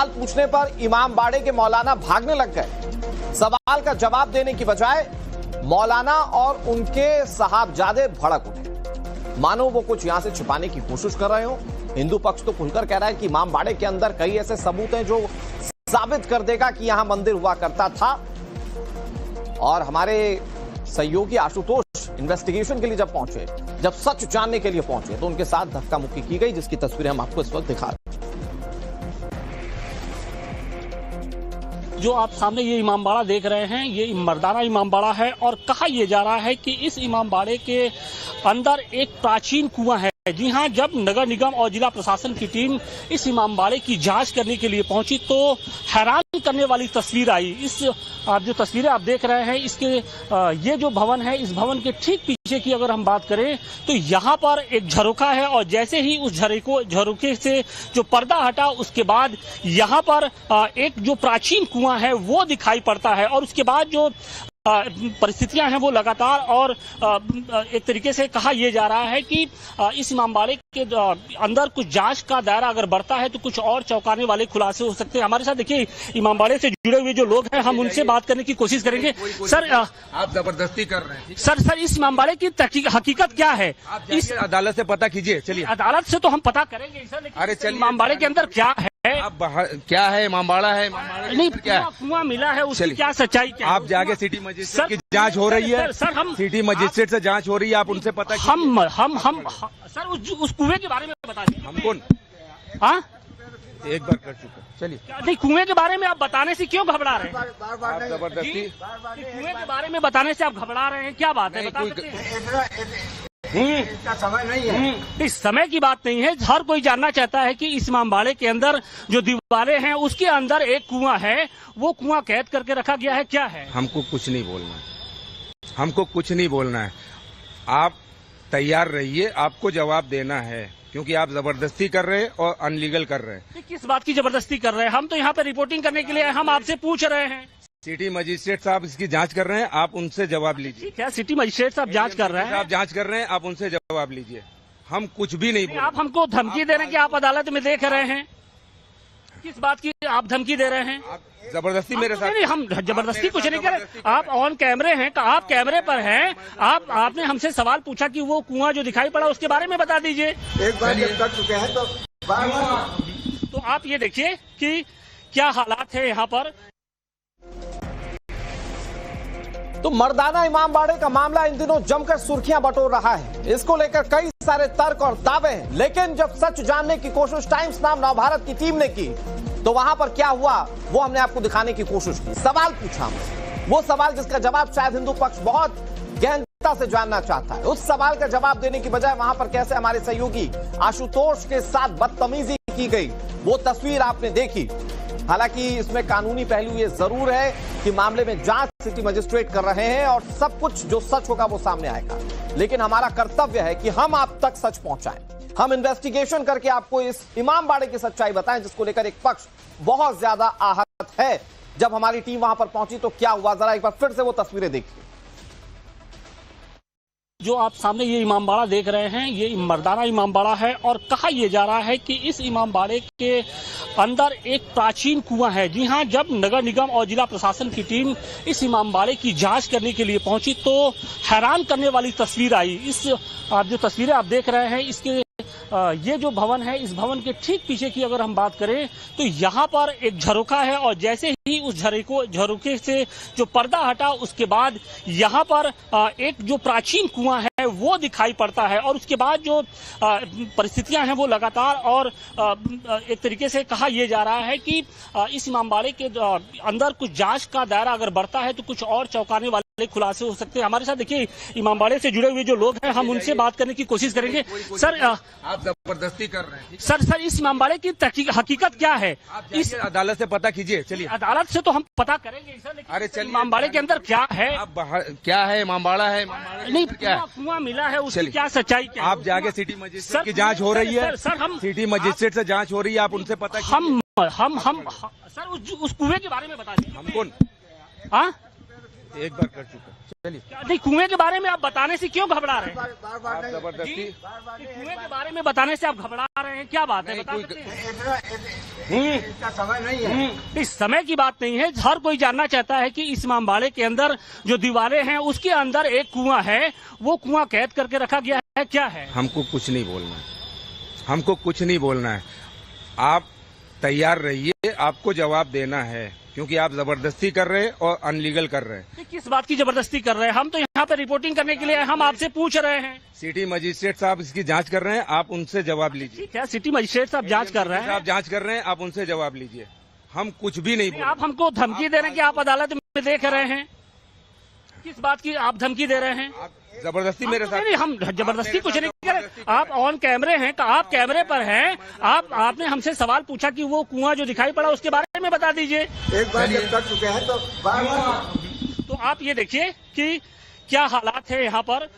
सवाल पूछने पर इमामबाड़े के मौलाना भागने लग गए। सवाल का जवाब देने की बजाय मौलाना और उनके साहबजादे भड़क उठे, मानो वो कुछ यहां से छिपाने की कोशिश कर रहे हो। हिंदू पक्ष तो खुलकर कह रहा है कि इमामबाड़े के अंदर कई ऐसे सबूत हैं जो साबित कर देगा कि यहां मंदिर हुआ करता था। और हमारे सहयोगी आशुतोष इन्वेस्टिगेशन के लिए जब पहुंचे, जब सच जानने के लिए पहुंचे, तो उनके साथ धक्का मुक्की की गई, जिसकी तस्वीरें हम आपको इस वक्त दिखा रहे हैं। जो आप सामने ये इमामबाड़ा देख रहे हैं, ये मर्दाना इमामबाड़ा है और कहा यह जा रहा है कि इस इमामबाड़े के अंदर एक प्राचीन कुआं है। जी हां, जब नगर निगम और जिला प्रशासन की टीम इस इमामबाड़े की जांच करने के लिए पहुंची तो हैरान करने वाली तस्वीर आई। इस जो तस्वीरें आप देख रहे हैं, इसके ये जो भवन है, इस भवन के ठीक पीछे की अगर हम बात करें तो यहाँ पर एक झरोखा है और जैसे ही उस झरोखे से जो पर्दा हटा, उसके बाद यहाँ पर एक जो प्राचीन कुआं है वो दिखाई पड़ता है। और उसके बाद जो परिस्थितियां हैं वो लगातार और एक तरीके से कहा यह जा रहा है कि इस इमामबाड़े के अंदर कुछ जांच का दायरा अगर बढ़ता है तो कुछ और चौंकाने वाले खुलासे हो सकते हैं। हमारे साथ देखिए इमामबाड़े से जुड़े हुए जो लोग हैं, हम उनसे बात करने की कोशिश करेंगे। सर, आप जबरदस्ती कर रहे हैं। सर इस इमामबाड़े की हकीकत क्या है? इस अदालत से पता कीजिए। चलिए, अदालत से तो हम पता करेंगे सर, लेकिन अरे चलिए, इमामबाड़े के अंदर क्या है? आप क्या है? इमामबाड़ा है? नहीं, क्या है? कुआं मिला है, उसकी क्या सच्चाई क्या? आप जाके सिटी मजिस्ट्रेट की जांच हो रही है। सर हम सिटी मजिस्ट्रेट से जांच हो रही है, आप उनसे पता हम सर उस कुएं के बारे में बता दीजिए हमको। हाँ, एक बार कर चुके। चलिए, नहीं, कुएं के बारे में आप बताने से क्यों घबरा रहे हैं? आप जबरदस्ती कुएं के बारे में बताने से आप घबरा रहे हैं, क्या बात है? बता सकते हैं? इसका समय नहीं है। इस समय की बात नहीं है। हर कोई जानना चाहता है कि इस इमामबाड़े के अंदर जो दीवारें हैं उसके अंदर एक कुआं है, वो कुआं कैद करके रखा गया है, क्या है? हमको कुछ नहीं बोलना है, हमको कुछ नहीं बोलना है। आप तैयार रहिए, आपको जवाब देना है, क्योंकि आप जबरदस्ती कर रहे हैं और अनलीगल कर रहे हैं। किस बात की जबरदस्ती कर रहे हैं? हम तो यहाँ पे रिपोर्टिंग करने के लिए हम आपसे पूछ रहे हैं। सिटी मजिस्ट्रेट साहब इसकी जांच कर रहे हैं, आप उनसे जवाब लीजिए। क्या सिटी मजिस्ट्रेट साहब जांच कर रहे हैं? आप जांच कर रहे हैं, आप उनसे जवाब लीजिए। हम कुछ भी नहीं बोल रहे। आप हमको धमकी दे रहे हैं कि आप अदालत में देख रहे हैं? किस बात की आप धमकी दे रहे हैं? आप जबरदस्ती मेरे साथ? नहीं, हम जबरदस्ती कुछ नहीं कर रहे। आप ऑन कैमरे हैं, आप कैमरे पर हैं, आपने हमसे सवाल पूछा कि वो कुआं जो दिखाई पड़ा उसके बारे में बता दीजिए। एक बार जब कर चुके हैं तो आप ये देखिए कि क्या हालात है यहाँ पर। तो मर्दाना इमामबाड़े का मामला इन दिनों जमकर सुर्खियां बटोर रहा है। इसको लेकर कई सारे तर्क और दावे हैं, लेकिन जब सच जानने की कोशिश टाइम्स नाम नवभारत की टीम ने की तो वहां पर क्या हुआ वो हमने आपको दिखाने की कोशिश की। सवाल पूछा हमने, वो सवाल जिसका जवाब शायद हिंदू पक्ष बहुत गहनता से जानना चाहता है। उस सवाल का जवाब देने की बजाय वहां पर कैसे हमारे सहयोगी आशुतोष के साथ बदतमीजी की गई, वो तस्वीर आपने देखी। हालांकि इसमें कानूनी पहलू ये जरूर है कि मामले में जांच सिटी मजिस्ट्रेट कर रहे हैं और सब कुछ जो सच होगा वो सामने आएगा, लेकिन हमारा कर्तव्य है कि हम आप तक सच पहुंचाएं। हम इन्वेस्टिगेशन करके आपको इस इमामबाड़े की सच्चाई बताएं, जिसको लेकर एक पक्ष बहुत ज्यादा आहत है। जब हमारी टीम वहां पर पहुंची तो क्या हुआ, जरा एक बार फिर से वो तस्वीरें देखिए। जो आप सामने ये इमामबाड़ा देख रहे हैं, ये मर्दाना इमामबाड़ा है और कहा यह जा रहा है कि इस इमामबाड़े के अंदर एक प्राचीन कुआं है। जी हां, जब नगर निगम और जिला प्रशासन की टीम इस इमामबाड़े की जांच करने के लिए पहुंची तो हैरान करने वाली तस्वीर आई। इस जो तस्वीरें आप देख रहे हैं, इसके ये जो भवन है, इस भवन के ठीक पीछे की अगर हम बात करें तो यहाँ पर एक झरोखा है और जैसे ही उस झरोखे से जो पर्दा हटा, उसके बाद यहाँ पर एक जो प्राचीन कुआं है वो दिखाई पड़ता है। और उसके बाद जो परिस्थितियां हैं वो लगातार और एक तरीके से कहा यह जा रहा है कि इस इमामबाड़े के अंदर कुछ जांच का दायरा अगर बढ़ता है तो कुछ और चौंकाने वाले खुलासे हो सकते हैं। हमारे साथ देखिए इमामबाड़े से जुड़े हुए जो लोग हैं, हम उनसे बात करने की कोशिश करेंगे। सर, आप जबरदस्ती कर रहे हैं। सर इस इमामबाड़े की हकीकत क्या है? इस अदालत से पता कीजिए। चलिए, अदालत से तो हम पता करेंगे सर, लेकिन अरे चलिए, इमामबाड़े के अंदर क्या है? आप क्या है? इमामबाड़ा है? नहीं, कुआं मिला है, उसकी क्या सच्चाई क्या? आप जाके सिटी मजिस्ट्रेट की जांच हो रही है। सर हम सिटी मजिस्ट्रेट से जांच हो रही है, आप उनसे पता हम सर उस कुएं के बारे में बता दीजिए हमको। हाँ, एक बार कर चुका। चलिए, नहीं, कुएं के बारे में आप बताने से क्यों घबरा रहे हैं? बार बार आप नहीं। जबरदस्ती कुएं के बारे में बताने से आप घबरा रहे हैं, क्या बात है, बता सकते हैं? इसका समय नहीं है। इस समय की बात नहीं है, हर कोई जानना चाहता है कि इस इमामबाड़े के अंदर जो दीवारें हैं उसके अंदर एक कुआं है, वो कुआं कैद करके रखा गया है, क्या है? हमको कुछ नहीं बोलना है, हमको कुछ नहीं बोलना है। आप तैयार रहिए, आपको जवाब देना है, क्योंकि आप जबरदस्ती कर रहे हैं और अनलीगल कर रहे हैं। किस बात की जबरदस्ती कर रहे हैं? हम तो यहाँ पे रिपोर्टिंग करने के लिए हम आपसे पूछ रहे हैं। सिटी मजिस्ट्रेट साहब इसकी जांच कर रहे हैं, आप उनसे जवाब लीजिए। ठीक है, सिटी मजिस्ट्रेट साहब जांच कर रहे हैं, आप जांच कर रहे हैं, आप उनसे जवाब लीजिए। हम कुछ भी नहीं बोल आप हमको धमकी दे रहे हैं कि आप अदालत में देख रहे हैं। किस बात की आप धमकी दे रहे हैं? आप जबरदस्ती मेरे साथ। नहीं, हम जबरदस्ती कुछ नहीं कर रहे। आप ऑन कैमरे हैं, आप कैमरे पर हैं, आपने हमसे सवाल पूछा कि वो कुआं जो दिखाई पड़ा उसके बारे में बता दीजिए। एक बार जब कर चुके हैं तो बार बार। तो आप ये देखिए कि क्या हालात है यहाँ पर।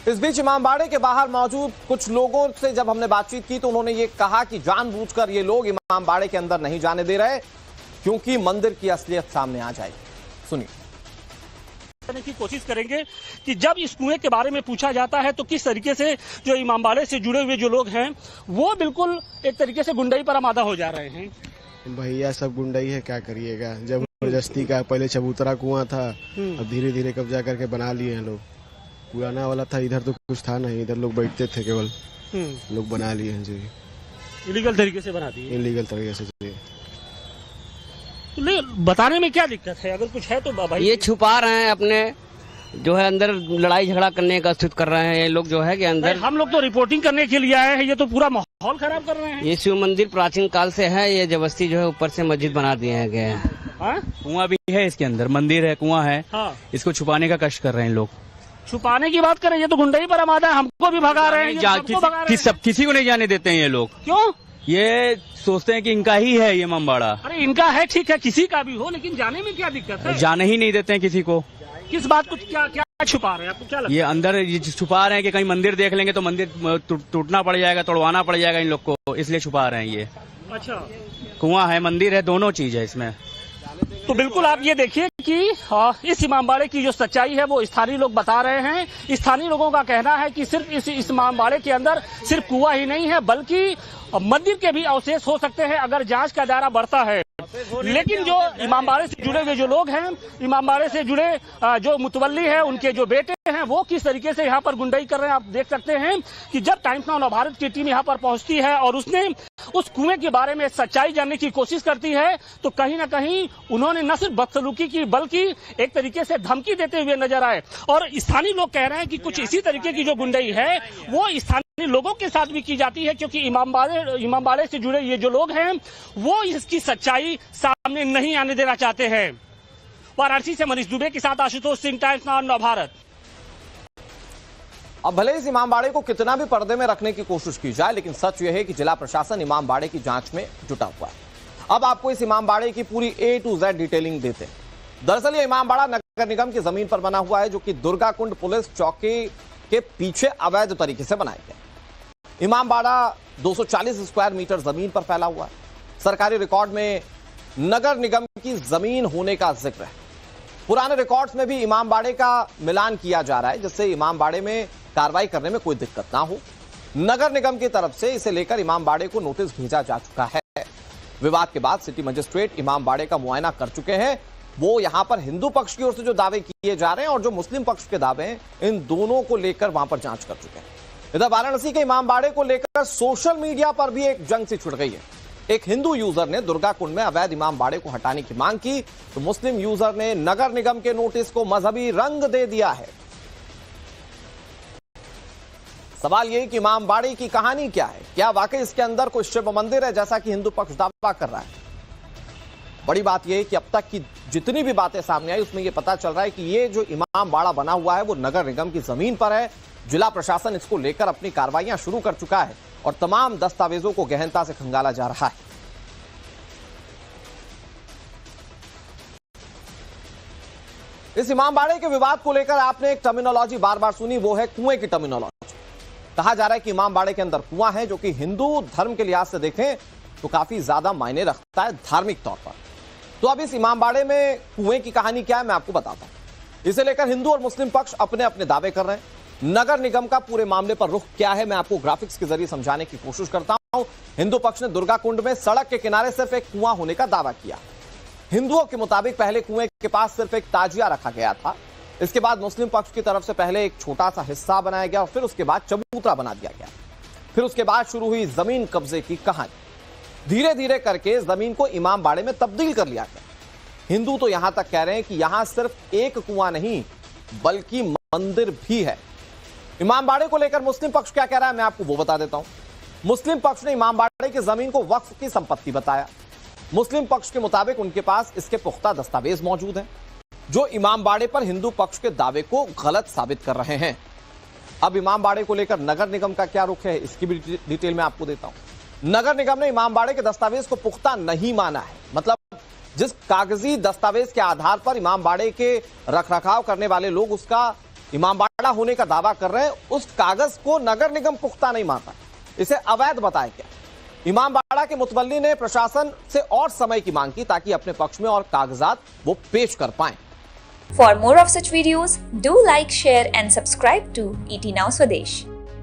इस बीच इमामबाड़े के बाहर मौजूद कुछ लोगों से जब हमने बातचीत की तो उन्होंने ये कहा कि जानबूझकर ये लोग इमामबाड़े के अंदर नहीं जाने दे रहे क्योंकि मंदिर की असलियत सामने आ जाएगी। सुनिए। करने की कोशिश करेंगे कि जब इस कुएं के बारे में पूछा जाता है तो किस तरीके से जो इमामबाड़े से जुड़े हुए जो लोग हैं वो बिल्कुल एक तरीके से गुंडाई पर आमादा हो जा रहे हैं। भैया सब गुंडाई है, क्या करिएगा। जबरदस्ती का पहले चबूतरा कुआं था, अब धीरे धीरे कब्जा करके बना लिए हैं लोग। पुराना वाला था, इधर तो कुछ था नहीं, इधर लोग बैठते थे केवल, लोग बना लिए हैं जी, इलीगल तरीके से बना दिए। इलीगल तरीके से जी। तो नहीं, बताने में क्या दिक्कत है? अगर कुछ है तो भाई ये छुपा रहे हैं अपने, जो है अंदर लड़ाई झगड़ा करने का स्थित कर रहे हैं ये लोग, जो है कि अंदर। हम लोग तो रिपोर्टिंग करने के लिए आए हैं, ये तो पूरा माहौल खराब कर रहे हैं। ये शिव मंदिर प्राचीन काल से है, ये जबरदस्ती जो है ऊपर से मस्जिद बना दिए गए हैं। कुआं भी है इसके अंदर, मंदिर है, कुआं है। हाँ। इसको छुपाने का कष्ट कर रहे हैं लोग। छुपाने की बात करें, ये तो गुंडाई पर आमादा है, हमको भी भगा रहे हैं। किसी को नहीं जाने देते हैं ये लोग। क्यों? ये सोचते हैं कि इनका ही है ये इमामबाड़ा। अरे इनका है, ठीक है, किसी का भी हो, लेकिन जाने में क्या दिक्कत है? जाने ही नहीं देते हैं किसी को। किस बात को क्या क्या छुपा रहे हैं? आपको क्या लगता है? ये अंदर ये छुपा रहे हैं कि कहीं मंदिर देख लेंगे तो मंदिर टूटना पड़ जाएगा, तोड़वाना पड़ जाएगा इन लोग को, इसलिए छुपा रहे हैं ये। अच्छा, कुआं है, मंदिर है, दोनों चीज है इसमें। तो बिल्कुल आप ये देखिए कि इस इमामबाड़े की जो सच्चाई है वो स्थानीय लोग बता रहे हैं। स्थानीय लोगों का कहना है कि सिर्फ इस इमामबाड़े के अंदर सिर्फ कुआं ही नहीं है, बल्कि मंदिर के भी अवशेष हो सकते हैं अगर जांच का दायरा बढ़ता है। लेकिन जो इमामबाड़े से जुड़े हुए जो लोग हैं, इमामबाड़े से जुड़े जो मुतवल्ली हैं, उनके जो बेटे हैं, वो किस तरीके से यहाँ पर गुंडाई कर रहे हैं। आप देख सकते हैं कि जब टाइम्स नाउ नवभारत की टीम यहाँ पर पहुंचती है और उसने उस कुएं के बारे में सच्चाई जानने की कोशिश करती है तो कहीं ना कहीं उन्होंने न सिर्फ बदसलूकी की बल्कि एक तरीके से धमकी देते हुए नजर आए। और स्थानीय लोग कह रहे हैं कि कुछ इसी तरीके की जो गुंडाई है वो स्थानीय लोगों के साथ भी की जाती है, क्योंकि इमामबाड़े से जुड़े ये जो लोग हैं वो इसकी सच्चाई सामने नहीं आने देना चाहते हैं। वाराणसी से मनीष दुबे के साथ आशुतोष सिंह, टाइम्स नाउ नवभारत। अब भले इस इमामबाड़े को कितना भी पर्दे में रखने की कोशिश की जाए, लेकिन सच यह है कि जिला प्रशासन इमामबाड़े की जांच में जुटा हुआ है। अब आपको इस इमामबाड़े की पूरी A to Z डिटेलिंग देते हैं। दरअसल ये इमामबाड़ा नगर निगम की जमीन पर बना हुआ है, जो कि दुर्गाकुंड पुलिस चौकी के पीछे अवैध तरीके से बनाया गया। इमामबाड़ा 240 स्क्वायर मीटर जमीन पर फैला हुआ है। सरकारी रिकॉर्ड में नगर निगम की जमीन होने का जिक्र है। पुराने रिकॉर्ड्स में भी इमामबाड़े का मिलान किया जा रहा है, जिससे इमामबाड़े में कार्रवाई करने में कोई दिक्कत ना हो। नगर निगम की तरफ से इसे लेकर इमामबाड़े को नोटिस भेजा जा चुका है। विवाद के बाद सिटी मजिस्ट्रेट इमामबाड़े का मुआयना कर चुके हैं। वो यहां पर हिंदू पक्ष की ओर से जो दावे किए जा रहे हैं और जो मुस्लिम पक्ष के दावे हैं, इन दोनों को लेकर वहां पर जांच कर चुके हैं। इधर वाराणसी के इमामबाड़े को लेकर सोशल मीडिया पर भी एक जंग सी छिड़ गई है। एक हिंदू यूजर ने दुर्गाकुंड में अवैध इमामबाड़े को हटाने की मांग की तो मुस्लिम यूजर ने नगर निगम के नोटिस को मजहबी रंग दे दिया है। सवाल यह कि इमामबाड़े की कहानी क्या है? क्या वाकई इसके अंदर कोई शिव मंदिर है जैसा कि हिंदू पक्ष दावा कर रहा है? बड़ी बात यह है कि अब तक की जितनी भी बातें सामने आई उसमें यह पता चल रहा है कि ये जो इमामबाड़ा बना हुआ है वो नगर निगम की जमीन पर है। जिला प्रशासन इसको लेकर अपनी कार्रवाइयां शुरू कर चुका है और तमाम दस्तावेजों को गहनता से खंगाला जा रहा है। इस इमामबाड़े के विवाद को लेकर आपने एक टर्मिनोलॉजी बार बार सुनी, वो है कुएं की टर्मिनोलॉजी। कहा जा रहा है कि इमामबाड़े के अंदर कुआं है, जो कि हिंदू धर्म के लिहाज से देखें तो काफी ज्यादा मायने रखता है धार्मिक तौर पर। तो अब इस इमामबाड़े में कुएं की कहानी क्या है मैं आपको बताता हूं। इसे लेकर हिंदू और मुस्लिम पक्ष अपने अपने दावे कर रहे हैं। नगर निगम का पूरे मामले पर रुख क्या है मैं आपको ग्राफिक्स के जरिए समझाने की कोशिश करता हूं। हिंदू पक्ष ने दुर्गा कुंड में सड़क के किनारे सिर्फ एक कुआं होने का दावा किया। हिंदुओं के मुताबिक पहले कुएं के पास सिर्फ एक ताजिया रखा गया था। इसके बाद मुस्लिम पक्ष की तरफ से पहले एक छोटा सा हिस्सा बनाया गया और फिर उसके बाद चबूतरा बना दिया गया। फिर उसके बाद शुरू हुई जमीन कब्जे की कहानी। धीरे धीरे करके जमीन को इमामबाड़े में तब्दील कर लिया गया। हिंदू तो यहां तक कह रहे हैं कि यहां सिर्फ एक कुआं नहीं बल्कि मंदिर भी है। इमामबाड़े को लेकर मुस्लिम पक्ष क्या कह रहा है मैं आपको वो बता देता हूं। मुस्लिम पक्ष ने इमामबाड़े की जमीन को वक्फ की संपत्ति बताया। मुस्लिम पक्ष के मुताबिक उनके पास इसके पुख्ता दस्तावेज मौजूद हैं जो इमामबाड़े पर हिंदू पक्ष के दावे को गलत साबित कर रहे हैं। अब इमामबाड़े को लेकर नगर निगम का क्या रुख है इसकी भी डिटेल में आपको देता हूं। नगर निगम ने इमामबाड़े के दस्तावेज को पुख्ता नहीं माना है। मतलब जिस कागजी दस्तावेज के आधार पर इमामबाड़े के रखरखाव करने वाले लोग उसका इमामबाड़ा होने का दावा कर रहे हैं उस कागज को नगर निगम पुख्ता नहीं मानता, इसे अवैध बताया गया। इमामबाड़ा के मुतवल्ली ने प्रशासन से और समय की मांग की ताकि अपने पक्ष में और कागजात वो पेश कर पाएं। For more of such videos, do like, share and subscribe to ET Now Swadesh.